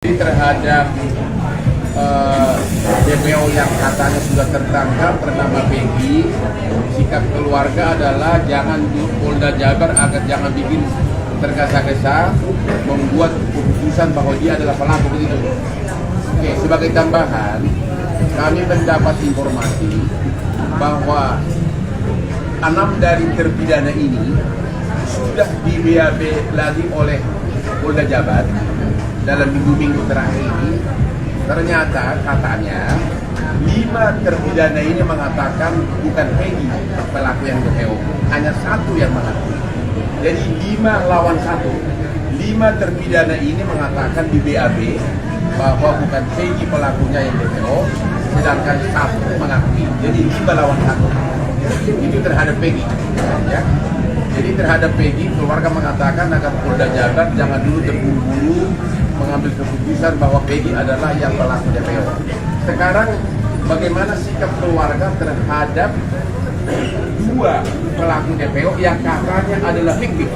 Terhadap DPO yang katanya sudah tertangkap bernama Peggy, sikap keluarga adalah jangan Polda Jabar agar jangan bikin tergesa-gesa membuat keputusan bahwa dia adalah pelaku begitu. Oke, sebagai tambahan, kami mendapat informasi bahwa 6 dari terpidana ini sudah di BAB lagi oleh Polda Jabar dalam minggu-minggu terakhir ini. Ternyata katanya 5 terpidana ini mengatakan bukan Peggy pelaku yang DPO, hanya 1 yang mengaku. Jadi 5 lawan 1. 5 terpidana ini mengatakan di BAB bahwa bukan Peggy pelakunya yang DPO, sedangkan 1 mengakui. Jadi 5 lawan 1. Itu terhadap Peggy, ya. Jadi terhadap Peggy, keluarga mengatakan agar Polda Jabar jangan dulu terburu-buru mengambil keputusan bahwa Peggy adalah yang pelaku DPO. Sekarang bagaimana sikap keluarga terhadap 2 pelaku DPO yang katanya adalah fiktif?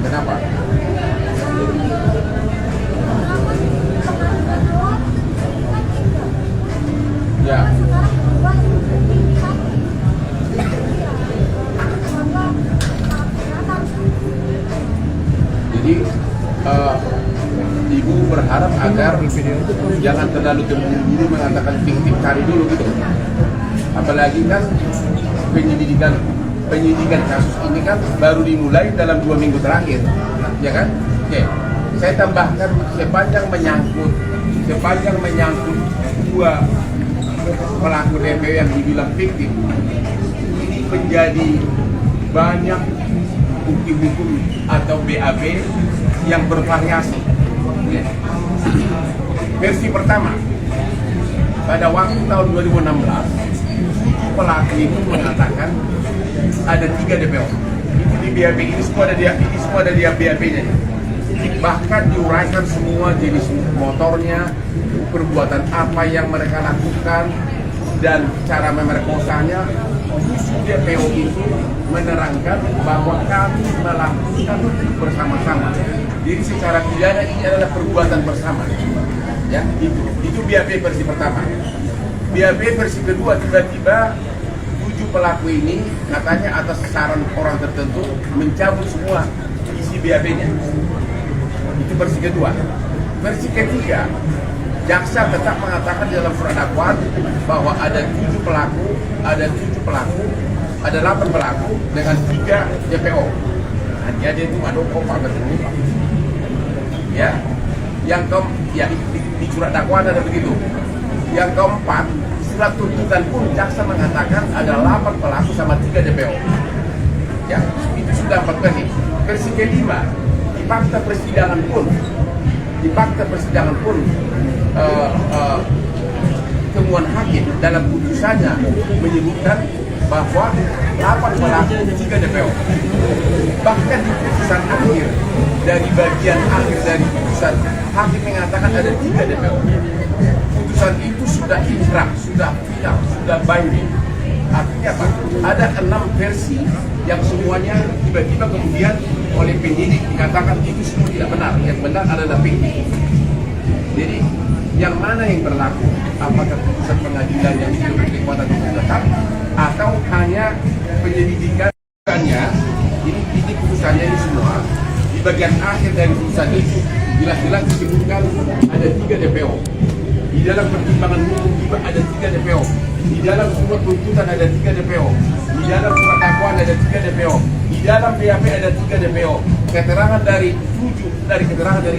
Kenapa? Ya. Jadi ibu berharap agar jangan terlalu terburu-buru mengatakan fiktif, cari dulu gitu. Apalagi kan penyidikan kasus ini kan baru dimulai dalam 2 minggu terakhir, ya kan? Oke, saya tambahkan sepanjang menyangkut 2 pelaku DPO yang dibilang fiktif, ini menjadi banyak bukti hukum atau BAB yang bervariasi. Versi pertama, pada waktu tahun 2016, pelaku itu mengatakan ada 3 DPO. Itu di BAB, ini semua ada di BAB-nya. Bahkan diuraikan semua jenis motornya, perbuatan apa yang mereka lakukan, dan cara memerkosanya. DPO itu menerangkan bahwa kami melakukan bersama-sama. Jadi secara pidana ini adalah perbuatan bersama. Ya, itu BAB versi pertama. BAB versi kedua, tiba-tiba 7 pelaku ini katanya atas saran orang tertentu mencabut semua isi BAB-nya. Itu versi kedua. Versi ketiga, jaksa tetap mengatakan dalam surat dakwaan bahwa ada 7 pelaku, ada 8 pelaku dengan 3 DPO. Hanya dia itu ada kopak betul. Ya, di surat dakwaan ada begitu. Yang keempat, surat tuntutan pun jaksa mengatakan ada 8 pelaku sama 3 DPO. Ya, itu sudah 4 versi. Versi kelima, di fakta persidangan pun temuan hakim dalam putusannya menyebutkan bahwa 8 pelaku 3 DPO. Bahkan di putusan akhir, dari bagian akhir dari putusan, hakim mengatakan ada 3 DPO. Putusan itu sudah inkrah, sudah final, sudah binding. Artinya apa? Ada 6 versi yang semuanya tiba-tiba kemudian oleh penyidik dikatakan itu semua tidak benar. Yang benar adalah fiktif. Jadi yang mana yang berlaku? Apakah putusan pengadilan yang sudah berkekuatan hukum tetap atau hanya penyelidikannya? Ini putusannya ini semua di bagian akhir dari putusan itu jelas-jelas disebutkan ada 3 DPO. Di dalam pertimbangan hukum juga ada 3 DPO. Di dalam surat tuntutan ada 3 DPO. Di dalam surat dakwaan ada 3 DPO. Di dalam BAP ada 3 DPO. Keterangan dari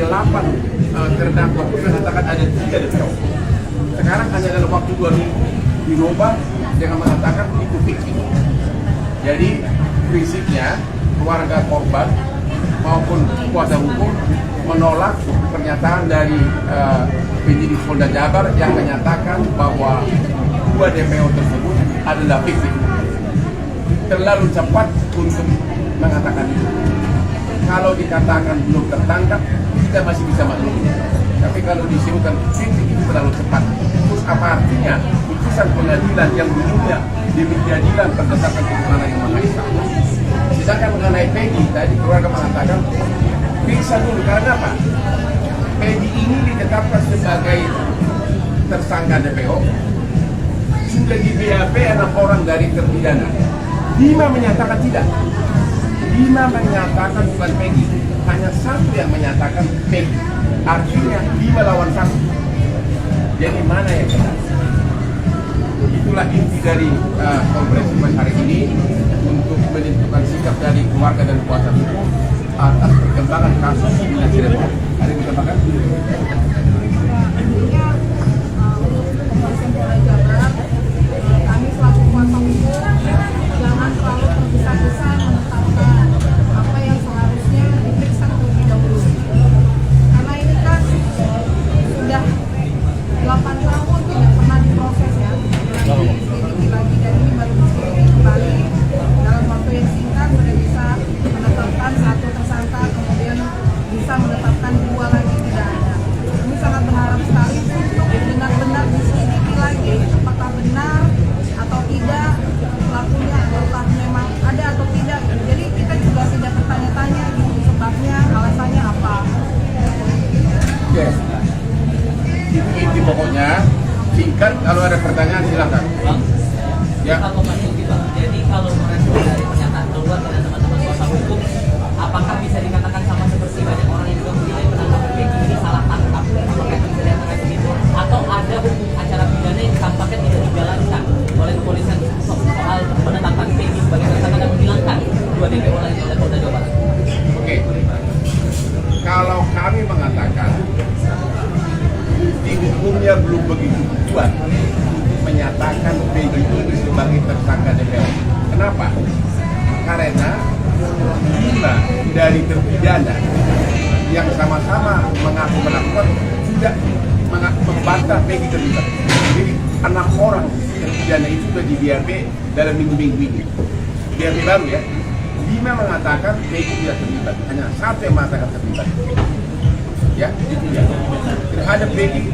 8 terdakwa pun mengatakan ada 3 DPO. Sekarang hanya dalam waktu 2 minggu dirubah dengan mengatakan itu fiktif. Jadi prinsipnya keluarga korban maupun kuasa hukum menolak pernyataan dari penyidik Polda Jabar yang menyatakan bahwa 2 DPO tersebut adalah fiktif. Terlalu cepat untuk mengatakan itu. Kalau dikatakan belum tertangkap, kita masih bisa maklum. Tapi kalau disebutkan kritik itu terlalu cepat. Terus apa artinya putusan pengadilan yang dulunya di pengadilan berdasarkan ketuhanan yang Maha Esa? Sedangkan mengenai Peggy, tadi keluarga mengatakan periksa dulu, karena apa? Peggy ini ditetapkan sebagai tersangka DPO, sudah di BAP 6 orang dari terpidana, 5 menyatakan tidak, 5 menyatakan bukan Peggy, hanya 1 yang menyatakan Peggy, artinya 5 lawan 1. Jadi mana yang benar? Itulah inti dari konferensi pers hari ini, untuk menentukan sikap dari keluarga dan kuasa hukum atas perkembangan kasus di Cirebon. Ada yang ditambahkan? Kami selaku kuasa hukum jangan terlalu tergesa-gesa menetapkan apa yang seharusnya diperiksa terlebih dahulu. Karena ini kan sudah 8 tahun tidak pernah diproses ya, diselidiki lagi, dan ini baru diselidiki kembali dalam waktu yang singkat sudah bisa menetapkan 1 tersangka, kemudian bisa menetapkan 2 lagi tidak ada. Kami sangat berharap sekali untuk benar-benar diselidiki lagi apakah benar atau tidak pelakunya, apakah memang ada atau tidak. Jadi kita juga tidak bertanya-tanya gitu sebabnya, alasannya apa. Oke. Inti pokoknya singkat, kalau ada pertanyaan silakan. Ya. Jadi kalau merespon dari pernyataan keluar dari teman-teman kuasa hukum, apakah bisa dikatakan sama seperti banyak orang yang juga menilai penangkapan Peggy ini salah tangkap? Apakah bisa dikatakan begitu? Atau ada hukum acara pidana yang tampaknya tidak dijalankan oleh kepolisian soal penetapan Peggy sebagai tersangka dan menghilangkan 2 DPO lain oleh Polda Jawa Barat? Oke. Kalau kami mengatakan bukti hukumnya belum begitu kuat menyatakan Peggy ini sebagai tersangka DPO. Kenapa? Karena 5 dari terpidana yang sama-sama mengaku melakukan sudah membantah Peggy terlibat. Jadi 6 orang terpidana itu sudah di BAP dalam minggu-minggu ini. BAP baru ya. 5 mengatakan Peggy tidak terlibat, hanya 1 yang mengatakan terlibat. Ya, itu ya. Terhadap Peggy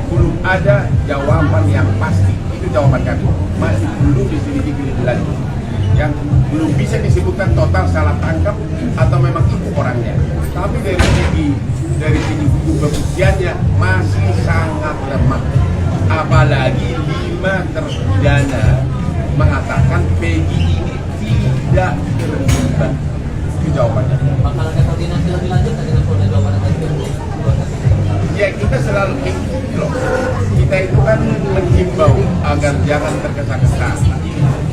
belum ada jawaban yang pasti. Itu jawaban kami. Masih belum diselidiki lebih lanjut. Yang belum bisa disebutkan total salah tangkap atau memang itu orangnya. Tapi dari segi hukum pembuktiannya masih sangat lemah. Apalagi 5 terpidana mengatakan Peggy ini tidak terlibat. Itu jawabannya. Bakal ada koordinasi lebih lanjut dengan Polda Jawa Barat dan Ya, kita selalu loh. Kita itu kan menghimbau agar jangan tergesa-gesa.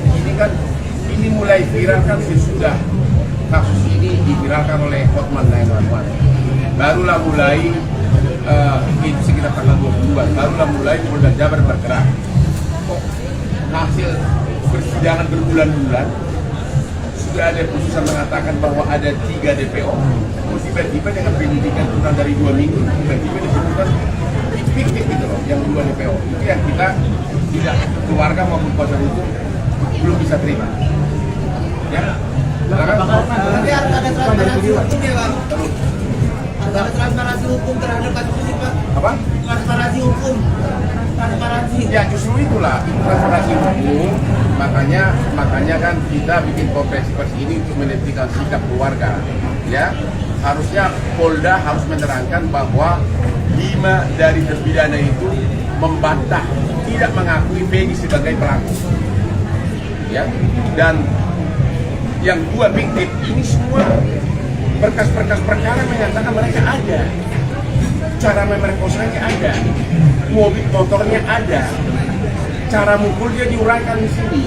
Ini kan mulai viral kan sesudah kasus ini diviralkan oleh Hotman 911. Barulah mulai itu sekitar tanggal 22. Barulah mulai Polda Jabar bergerak. Kok hasil persidangan berbulan-bulan sudah ada putusan mengatakan bahwa ada 3 DPO. Tiba-tiba dengan penyidikan kurang dari 2 minggu, tiba-tiba disebutkan fiktif gitu loh, yang 2 DPO. Itu yang kita tidak, keluarga maupun kuasa hukum belum bisa terima. Ya, Tapi harus ada transparansi hukum ya Pak? Harus ada transparansi hukum terhadap kasus ini Pak? Apa? Transparansi hukum. Transparansi. Ya justru itulah transparansi hukum. Makanya kan kita bikin konferensi pers ini untuk menentukan sikap keluarga. Ya, harusnya Polda harus menerangkan bahwa 5 dari terpidana itu membantah, tidak mengakui Peggy sebagai pelaku. Ya, dan yang 2 fiktif ini semua berkas-berkas perkara menyatakan mereka ada, cara memerkosanya ada, mobil motornya ada, cara mukulnya diuraikan di sini.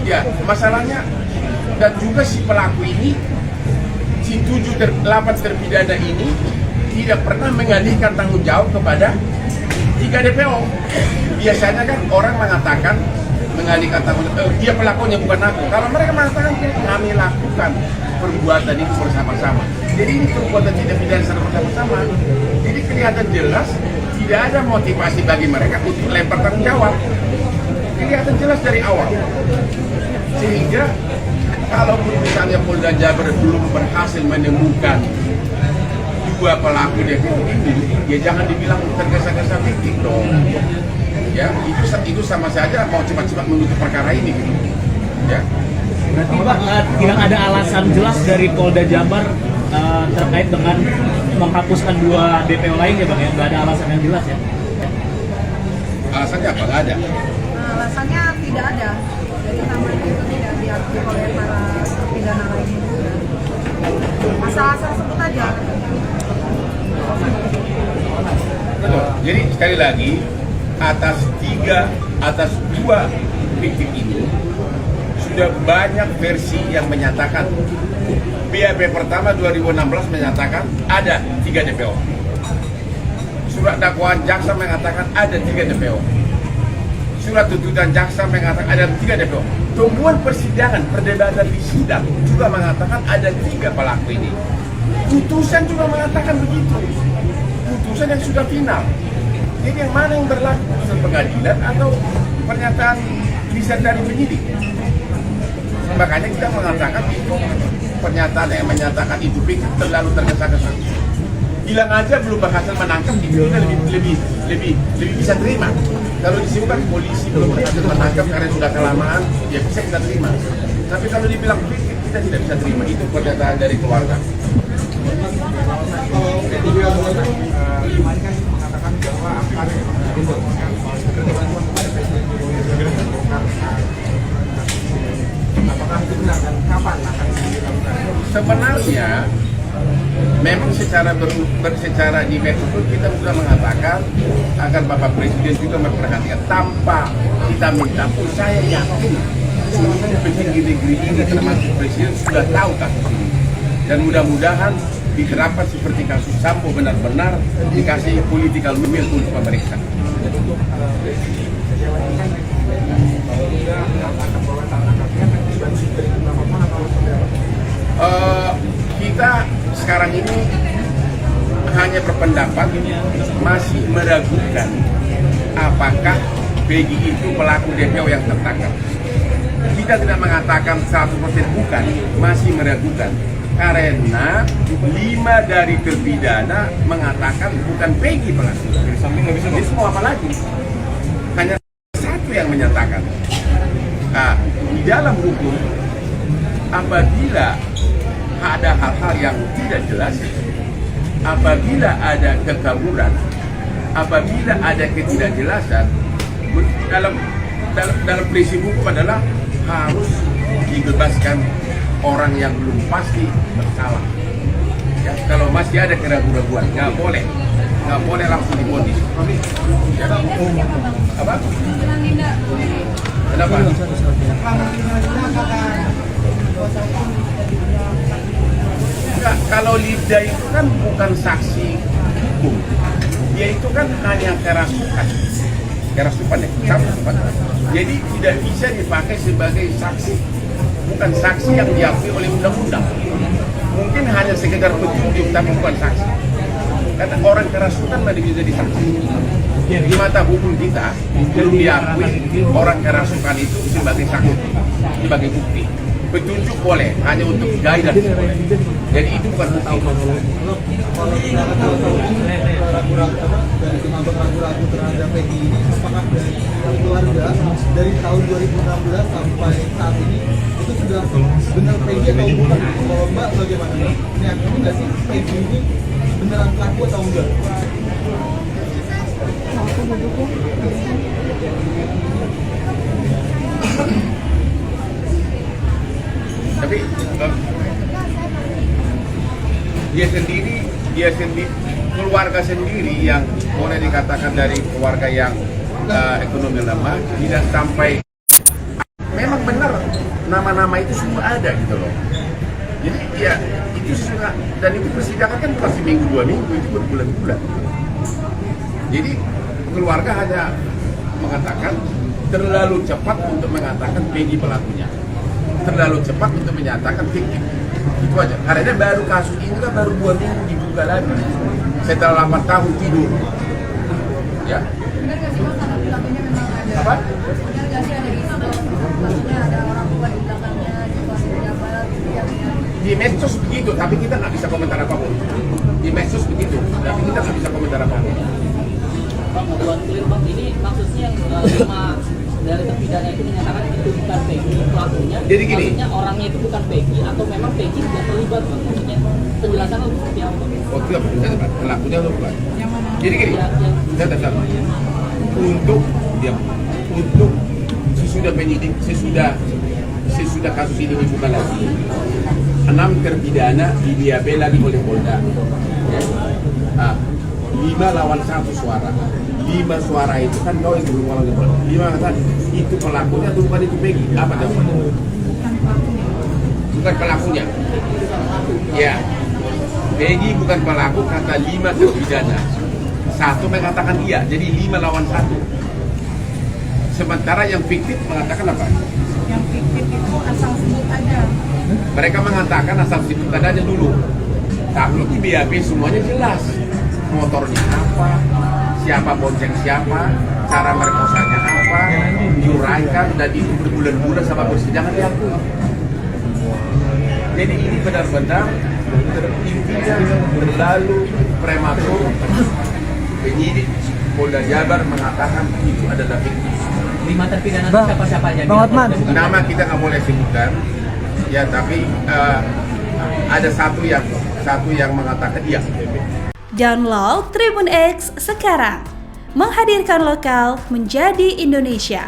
Ya, masalahnya dan juga si pelaku ini, si 8 terpidana ini tidak pernah mengalihkan tanggung jawab kepada 3 DPO. Biasanya kan orang mengatakan mengalihkan tanggung jawab, dia pelakunya bukan aku. Kalau mereka mengatakan kami lakukan perbuatan itu bersama-sama. Jadi ini perbuatan tidak pidana secara bersama-sama. Jadi kelihatan jelas tidak ada motivasi bagi mereka untuk lempar tanggung jawab. Kelihatan jelas dari awal. Sehingga kalaupun misalnya Polda Jabar belum berhasil menemukan dua pelaku DPO ini, ya jangan dibilang tergesa-gesa fiktif dong. Ya, itu sama saja mau cepat-cepat menutup perkara ini gitu. Ya. Berarti Pak, tidak ada alasan jelas dari Polda Jabar terkait dengan menghapuskan 2 DPO lain ya Bang ya? Nggak ada alasan yang jelas ya? Alasannya apa? Nggak ada. Alasannya tidak ada. Jadi namanya itu tidak diakui oleh para terpidana lainnya juga. Asal-asal sebut aja. Jadi sekali lagi atas 2 fiktif ini sudah banyak versi yang menyatakan. BAP pertama 2016 menyatakan ada 3 DPO. Surat dakwaan jaksa mengatakan ada 3 DPO. Surat tuntutan jaksa mengatakan ada 3 DPO. Temuan persidangan, perdebatan di sidang juga mengatakan ada 3 pelaku ini. Putusan juga mengatakan begitu. Putusan yang sudah final. Jadi yang mana yang berlaku? Putusan pengadilan atau pernyataan lisan dari penyidik? Makanya kita mengatakan itu pernyataan yang menyatakan itu fiktif terlalu tergesa-gesa. Bilang aja belum berhasil menangkap, itu kita lebih bisa terima. Kalau disebutkan polisi belum berhasil menangkap karena sudah kelamaan, ya bisa kita terima. Tapi kalau dibilang fiktif, kita tidak bisa terima. Itu pernyataan dari keluarga. Sebenarnya memang secara di Metro kita sudah mengatakan agar Bapak Presiden juga memperhatikan tanpa kita minta pun saya yakin seluruh petinggi negeri ini termasuk Presiden sudah tahu kasus ini dan mudah-mudahan diterapkan seperti kasus Sambo benar-benar dikasih political will untuk pemeriksa. Kita sekarang ini hanya berpendapat masih meragukan apakah Peggy itu pelaku DPO yang tertangkap. Kita tidak mengatakan 100% bukan, masih meragukan karena 5 dari terpidana mengatakan bukan Peggy pelaku. Jadi semua apa lagi? Hanya 1 yang menyatakan. Nah, di dalam hukum apabila ada hal-hal yang tidak jelas, apabila ada kekaburan, apabila ada ketidakjelasan, dalam prinsip hukum adalah harus dibebaskan orang yang belum pasti bersalah. Ya, kalau masih ada keraguan-keraguan, nggak boleh langsung divonis. Ya. Apa? Kenapa? Enggak, kalau Libda itu kan bukan saksi hukum, dia itu kan hanya kerasukan ya, jadi tidak bisa dipakai sebagai saksi, bukan saksi yang diakui oleh undang-undang. Mungkin hanya sekedar petunjuk, tapi bukan saksi. Karena orang kerasukan tidak bisa jadi saksi. Di mata hukum kita belum diakui orang kerasukan itu sebagai saksi, sebagai bukti. Petunjuk boleh, hanya untuk guidance boleh. Jadi itu bukan bukti. Dari pengabat ragu-ragu terhadap Peggy ini, apakah dari keluarga dari tahun 2016 sampai saat ini itu sudah benar Peggy atau bukan? Kalau Mbak bagaimana? Ini yakin nggak sih Peggy ini beneran pelaku atau enggak? Tapi dia sendiri keluarga sendiri yang boleh dikatakan dari keluarga yang ekonomi lemah tidak sampai, memang benar nama-nama itu semua ada gitu loh. Jadi ya itu sudah, dan itu persidangan kan masih minggu 2 minggu, itu berbulan-bulan. Jadi keluarga hanya mengatakan terlalu cepat untuk mengatakan Peggy pelakunya, terlalu cepat untuk menyatakan fiktif. Itu aja. Karena baru kasus ini kan baru 2 minggu dibuka lagi setelah 8 tahun tidur. Ya. Benar nggak sih Mas, anak pelakunya memang ada? Apa? Benar nggak sih ada isu pelakunya ada orang tua di belakangnya, di keluarga pejabat, Di medsos begitu, tapi kita nggak bisa komentar apapun. Di medsos begitu, tapi kita nggak bisa komentar apapun. Bang, buat clear bang, ini maksudnya yang 5 dari terpidana itu menyatakan itu bukan Peggy pelakunya. Jadi gini. Maksudnya orangnya itu bukan Peggy atau memang Peggy tidak terlibat bang? Maksudnya penjelasan untuk seperti apa bang? Oh tidak, pelakunya itu bukan. Yang mana? Jadi gini, Ya, saya untuk sesudah penyidik, sesudah kasus ini dibuka lagi, 6 terpidana di BAP lagi oleh Polda. 5 lawan 1 suara. 5 suara itu kan kau yang belum oleh Polda. 5 kata itu pelakunya atau bukan itu Peggy? Apa jawabannya? Bukan pelakunya. Ya, Peggy bukan pelaku kata 5 terpidana. 1 mengatakan iya, jadi 5 lawan 1. Sementara yang fiktif mengatakan apa? Yang fiktif itu asal sebut aja. Mereka mengatakan asal sebut aja dulu. Kalau di BAP semuanya jelas. Motornya apa, siapa bonceng siapa, cara merkosanya apa, diuraikan dan itu berbulan-bulan sama persidangan diakui. Jadi ini benar-benar intinya terlalu prematur. Penyidik Polda Jabar mengatakan itu adalah fiktif. 5 terpidana itu Bang, siapa-siapa aja? Bang Hotman. Nama kita nggak boleh sebutkan, ya tapi ada satu yang mengatakan iya. Download Tribun X sekarang, menghadirkan lokal menjadi Indonesia.